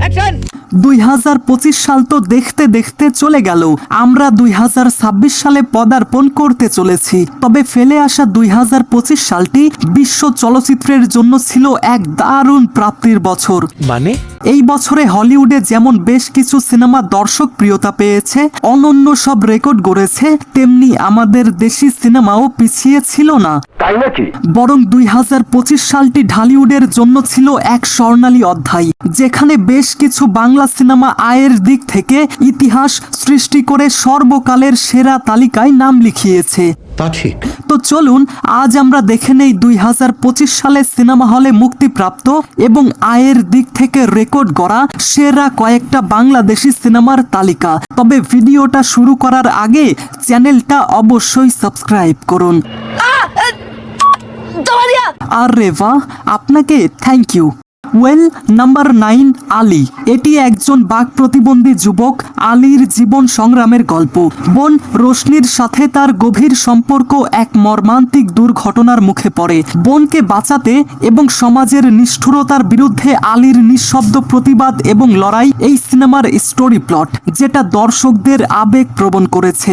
2025 সাল তো দেখতে দেখতে চলে গেল। আমরা 2026 সালে পদার্পণ করতে চলেছি। তবে ফেলে আসা 2025 সালটি বিশ্ব চলচ্চিত্রের জন্য ছিল এক দারুণ প্রাপ্তির বছর। মানে এই বছরে হলিউডে যেমন বেশ কিছু সিনেমা দর্শক প্রিয়তা পেয়েছে, অনন্য সব রেকর্ড গড়েছে, তেমনি আমাদের দেশি সিনেমাও পিছিয়ে ছিল না। তাই নাকি? বরং 2025 সালটি ঢালিউডের জন্য ছিল এক স্বর্ণালী অধ্যায়, যেখানে বেশ কিছু বাংলা সিনেমা আয়ের দিক থেকে ইতিহাস সৃষ্টি করে সর্বকালের সেরা তালিকায় নাম লিখিয়েছে। তা ঠিক। তো চলুন আজ আমরা দেখে নেই 2025 সালে সিনেমা হলে মুক্তিপ্রাপ্ত এবং আয়ের দিক থেকে রেকর্ড গড়া সেরা কয়েকটা বাংলাদেশি সিনেমার তালিকা। তবে ভিডিওটা শুরু করার আগে চ্যানেলটা অবশ্যই সাবস্ক্রাইব করুন। আরে বাহ, আপনাকে থ্যাংক ইউ। নাম্বার 9, আলী। এটি একজন বাক প্রতিবন্ধী যুবক আলীর জীবন সংগ্রামের গল্প। বোন রোশনির সাথে তার গভীর সম্পর্ক এক মর্মান্তিক দুর্ঘটনার মুখে পড়ে। বোনকে বাঁচাতে এবং সমাজের নিষ্ঠুরতার বিরুদ্ধে আলীর নিঃশব্দ প্রতিবাদ এবং লড়াই এই সিনেমার স্টোরি প্লট, যেটা দর্শকদের আবেগ প্রবণ করেছে।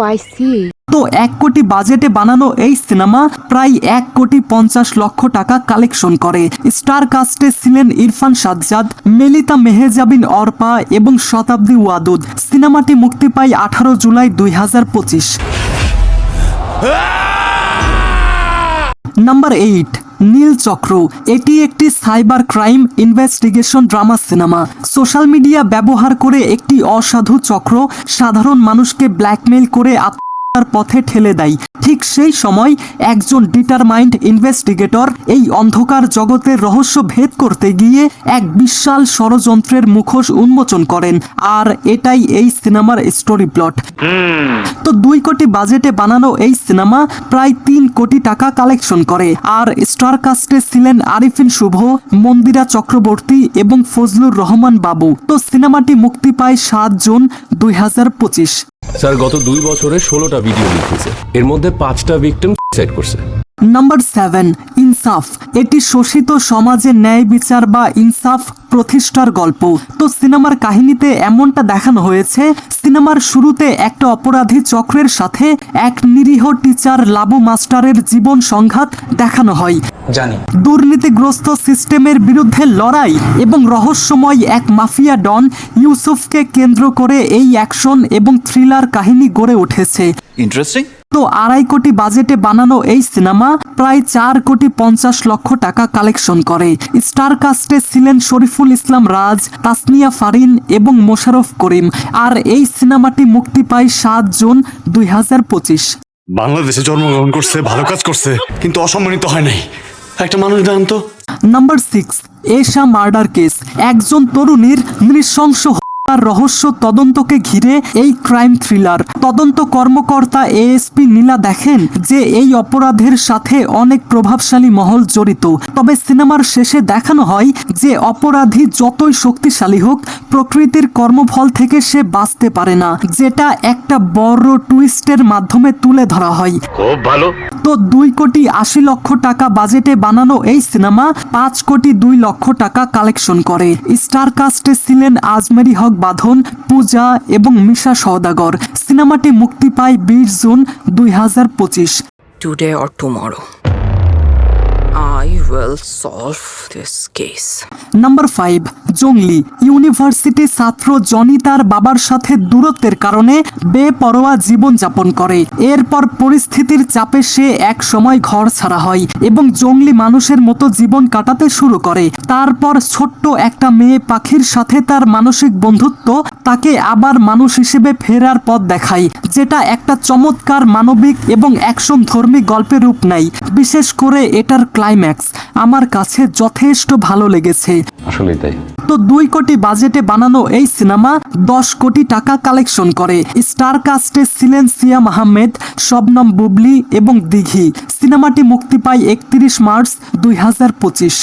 I see. তো 1 কোটি বাজেটে বানানো এই সিনেমা প্রায় 1,50,00,000 টাকা কালেকশন করে। স্টার কাস্টে ছিলেন ইরফান সাজ্জাদ, মেলিতা মেহেজাবিন অর্পা এবং শতাব্দী ওয়াদুদ। সিনেমাটি মুক্তি পায় 18 জুলাই 2025। নাম্বার 8, নীলচক্র। এটি একটি cyber crime investigation drama cinema. Social media ব্যবহার করে একটি অসাধু চক্র সাধারণ মানুষকে ব্ল্যাকমেইল করে পথে ঠেলে দেয়। ঠিক সেই সময় একজন ডিটারমাইন্ড ইনভেস্টিগেটর এই অন্ধকার জগতের রহস্য ভেদ করতে গিয়ে এক বিশাল ষড়যন্ত্রের মুখোশ উন্মোচন করেন। আর এটাই এই সিনেমার স্টোরি প্লট। তো 2 কোটি বাজেটে বানানো এই সিনেমা প্রায় 3 কোটি টাকা কালেকশন করে। আর স্টার কাস্টে ছিলেন আরিফিন শুভ, মন্দিরা চক্রবর্তী এবং ফজলুর রহমান বাবু। তো সিনেমাটি মুক্তি পায় 7 জুন 2025। স্যার গত 2 বছরে 16টা ভিডিও লিখেছে, এর মধ্যে 5টা ভিকটিম সুইসাইড করছে। নাম্বার 7, ইনসাফ। এটি শোষিত সমাজে ন্যায় বিচার বা ইনসাফ প্রতিষ্ঠার গল্প। তো সিনেমার কাহিনীতে এমনটা দেখানো হয়েছে, সিনেমার শুরুতে একটা অপরাধী চক্রের সাথে এক নিরীহ টিচার লাবু মাস্টারের জীবন সংঘাত দেখানো হয়। দুর্নীতিগ্রস্ত সিস্টেমের বিরুদ্ধে লড়াই এবং রহস্যময় এক মাফিয়া ডন ইউসুফকে কেন্দ্র করে এই অ্যাকশন এবং থ্রিলার কাহিনী গড়ে উঠেছে। ইন্টারেস্টিং। তো 2.5 কোটি বাজেটে বানানো এই সিনেমা প্রায় 4,50,00,000 টাকা কালেকশন করে। স্টার কাস্টে ছিলেন শরীফুল ইসলাম রাজ, তাসনিয়া ফারিন এবং মোশাররফ করিম। আর এই সিনেমাটি মুক্তি পায় 7 জুন 2025। বাংলাদেশে জন্মগ্রহণ করছে, ভালো কাজ করছে, কিন্তু অসম্মানিত হয় নাই। একটা মানুষ দেন তো। নাম্বার 6, এশা মার্ডার কেস। একজন তরুণীর নৃশংস রহস্য তদন্তকে ঘিরে এই ক্রাইম থ্রিলার। তদন্ত কর্মকর্তা এএসপি নীলা দেখেন যে এই অপরাধের সাথে অনেক প্রভাবশালী মহল জড়িত। তবে সিনেমার শেষে দেখানো হয় যে অপরাধী যতই শক্তিশালী হোক, প্রকৃতির কর্মফল থেকে সে বাঁচতে পারে না, যেটা একটা বড় টুইস্টের মাধ্যমে তুলে ধরা হয়। খুব ভালো। তো 2,80,00,000 টাকা বাজেটে বানানো এই সিনেমা 5,02,00,000 টাকা কালেকশন করে। স্টার কাস্টে ছিলেন আজমেরি হক বাঁধন, পূজা এবং মিশা সওদাগর। সিনেমাটি মুক্তি পায় 20 June 2025। Today or tomorrow, I will solve this case. Number 5, জঙ্গলি। ইউনিভার্সিটি ছাত্র জনি তার বাবার সাথে দূরত্বের কারণে বেপরোয়া জীবন যাপন করে। এরপর পরিস্থিতির চাপে সে এক সময় ঘর ছাড়া হয় এবং জঙ্গলি মানুষের মতো জীবন কাটাতে শুরু করে। তারপর ছোট্ট একটা মেয়ে পাখির সাথে তার মানসিক বন্ধুত্ব তাকে আবার মানুষ হিসেবে ফেরার পথ দেখায়, যেটা একটা চমৎকার মানবিক এবং অ্যাকশন ধর্মী গল্পের রূপ নেয়। বিশেষ করে এটার ক্লাইম্যাক্স আমার কাছে যথেষ্ট ভালো লেগেছে। আসলেই তাই। তো 2 কোটি বাজেটে বানানো এই সিনেমা 10 কোটি টাকা কালেকশন করে। স্টার কাস্টে ছিলেন সিয়াম আহমেদ, শবনম বুবলি এবং দিঘি। সিনেমাটি মুক্তি পায় 31 মার্চ 2025।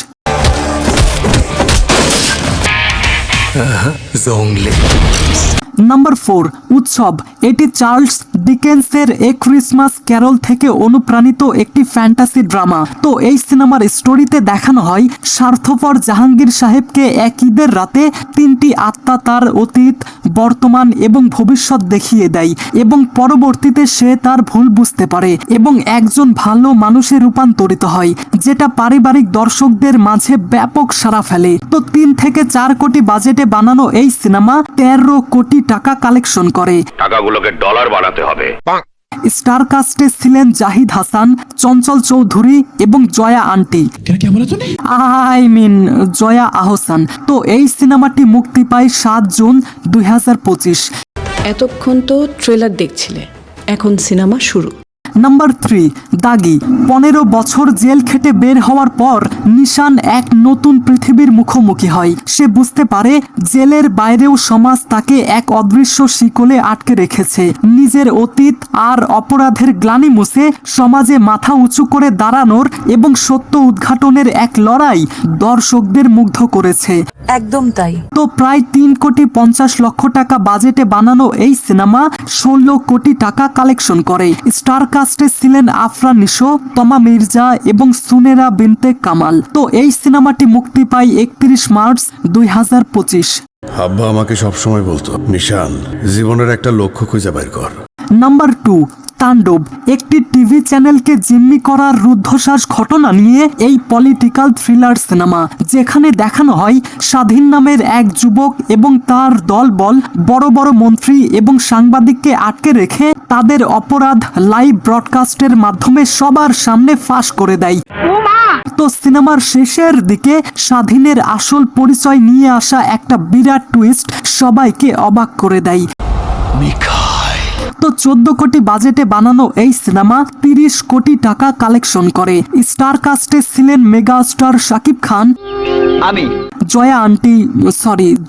নাম্বার 4 উৎসব। এটি চার্লস ডিকেন্সের এ ক্রিসমাস ক্যারল থেকে অনুপ্রাণিত একটি ফ্যান্টাসি ড্রামা। তো এই সিনেমার স্টোরিতে দেখানো হয় স্বার্থপর জাহাঙ্গীর সাহেবকে এক ঈদের রাতে তিনটি আত্মা তার অতীত, বর্তমান এবং ভবিষ্যৎ দেখিয়ে দেয় এবং পরবর্তীতে সে তার ভুল বুঝতে পারে এবং একজন ভালো মানুষে রূপান্তরিত হয়, যেটা পারিবারিক দর্শকদের মাঝে ব্যাপক সাড়া ফেলে। তো 3 থেকে 4 কোটি বাজেটে বানানো এই সিনেমা 13 কোটি টাকা কালেকশন করে। টাকাগুলোকে ডলার বানাতে হবে। স্টার কাস্টে ছিলেন জাহিদ হাসান, চঞ্চল চৌধুরী এবং জয়া আন্টি, জয়া আহসান। তো এই সিনেমাটি মুক্তি পায় 7 জুন 2025। এতক্ষণ তো ট্রেলার দেখছিলে, এখন সিনেমা শুরু। নাম্বার 3 দাগি। 15 বছর জেল খেটে বের হওয়ার পর নিশান এক নতুন পৃথিবীর মুখোমুখি হয়। সে বুঝতে পারে জেলের বাইরেও সমাজ তাকে এক অদৃশ্য শিকলে আটকে রেখেছে। নিজের অতীত আর অপরাধের গ্লানি মুছে সমাজে মাথা উঁচু করে দাঁড়ানোর এবং সত্য উদ্ঘাটনের এক লড়াই দর্শকদের মুগ্ধ করেছে। একদম তাই। তো প্রায় 3 কোটি 50 লক্ষ টাকা বাজেটে বানানো এই সিনেমা 16 কোটি টাকা কালেকশন করে। স্টার কাস্টে ছিলেন আফরান নিশো, তমা মির্জা এবং সুনেরা বিনতে কামাল। তো এই সিনেমাটি মুক্তি পায় 31 মার্চ 2025। আব্বা আমাকে সবসময় বলতো, নিশান, জীবনের একটা লক্ষ্য খুঁজে বের কর। নাম্বার 2 তাণ্ডব। একটি টিভি চ্যানেলকে জিম্মি করার রুদ্ধশ্বাস ঘটনা নিয়ে এই পলিটিক্যাল থ্রিলার সিনেমা, যেখানে দেখানো হয় স্বাধীন নামের এক যুবক এবং তার দলবল বড় বড় মন্ত্রী এবং সাংবাদিককে আটকে রেখে তাদের অপরাধ লাইভ ব্রডকাস্টের মাধ্যমে সবার সামনে ফাঁস করে দেয়। তো সিনেমার শেষের দিকে স্বাধীনের আসল পরিচয় নিয়ে আসা একটা বিরাট টুইস্ট সবাইকে অবাক করে দেয়। তো 14 কোটি বাজেটে বানানো এই সিনেমা 30 কোটি টাকা কালেকশন করে। স্টার কাস্টে ছিলেন মেগা স্টার শাকিব খান,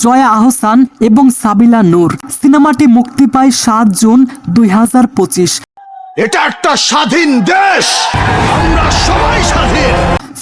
জয়া আহসান এবং সাবিলা নূর। সিনেমাটি মুক্তি পায় 7 জুন 2025। এটা একটা স্বাধীন দেশ, আমরা সবাই স্বাধীন।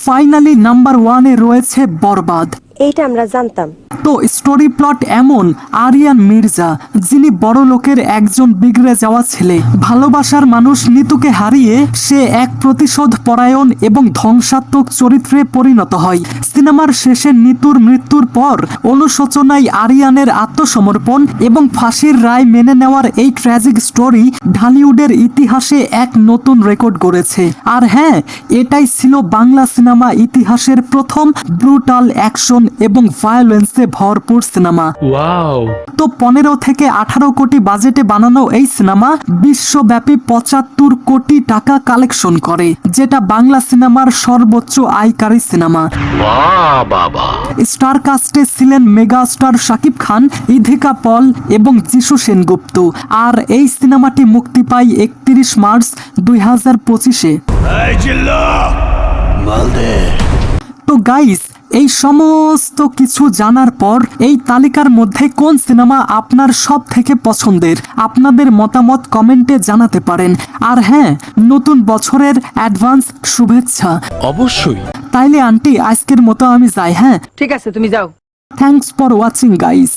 ফাইনালি নাম্বার 1-এ রয়েছে বরবাদ। এইটা আমরা জানতাম। তো স্টোরি প্লট এমন, আরিয়ান মির্জা, যিনি বড় লোকের একজন বিগড়ে যাওয়া ছেলে, ভালোবাসার মানুষ নিতুকে হারিয়ে সে এক প্রতিশোধ পরায়ণ এবং ধ্বংসাত্মক চরিত্রে পরিণত হয়। সিনেমার শেষে নিতুর মৃত্যুর পর অনুশোচনায় আরিয়ানের আত্মসমর্পণ এবং ফাঁসির রায় মেনে নেওয়ার এই ট্র্যাজিক স্টোরি ঢালিউডের ইতিহাসে এক নতুন রেকর্ড গড়েছে। আর হ্যাঁ, এটাই ছিল বাংলা সিনেমা ইতিহাসের প্রথম ব্রুটাল অ্যাকশন এবং ভায়োলেন্সে ভরপুর সিনেমা। তো 15 থেকে 18 কোটি বাজেটে বানানো এই সিনেমা বিশ্বব্যাপী 75 কোটি টাকা কালেকশন করে, যেটা বাংলা সিনেমার সর্বোচ্চ আয়কারী সিনেমা। স্টার কাস্টে ছিলেন মেগা স্টার শাকিব খান, ইধিকা পল এবং যিশু সেনগুপ্ত। আর এই সিনেমাটি মুক্তি পায় 31 মার্চ 2025-এ। তো গাইস, এই সমস্ত কিছু জানার পর এই তালিকার মধ্যে কোন সিনেমা আপনার সব থেকে পছন্দের, আপনাদের মতামত কমেন্টে জানাতে পারেন। আর হ্যাঁ, নতুন বছরের অ্যাডভান্স শুভেচ্ছা। অবশ্যই। তাইলে আন্টি, আজকের মতো আমি যাই। হ্যাঁ, ঠিক আছে, তুমি যাও। Thanks for watching guys.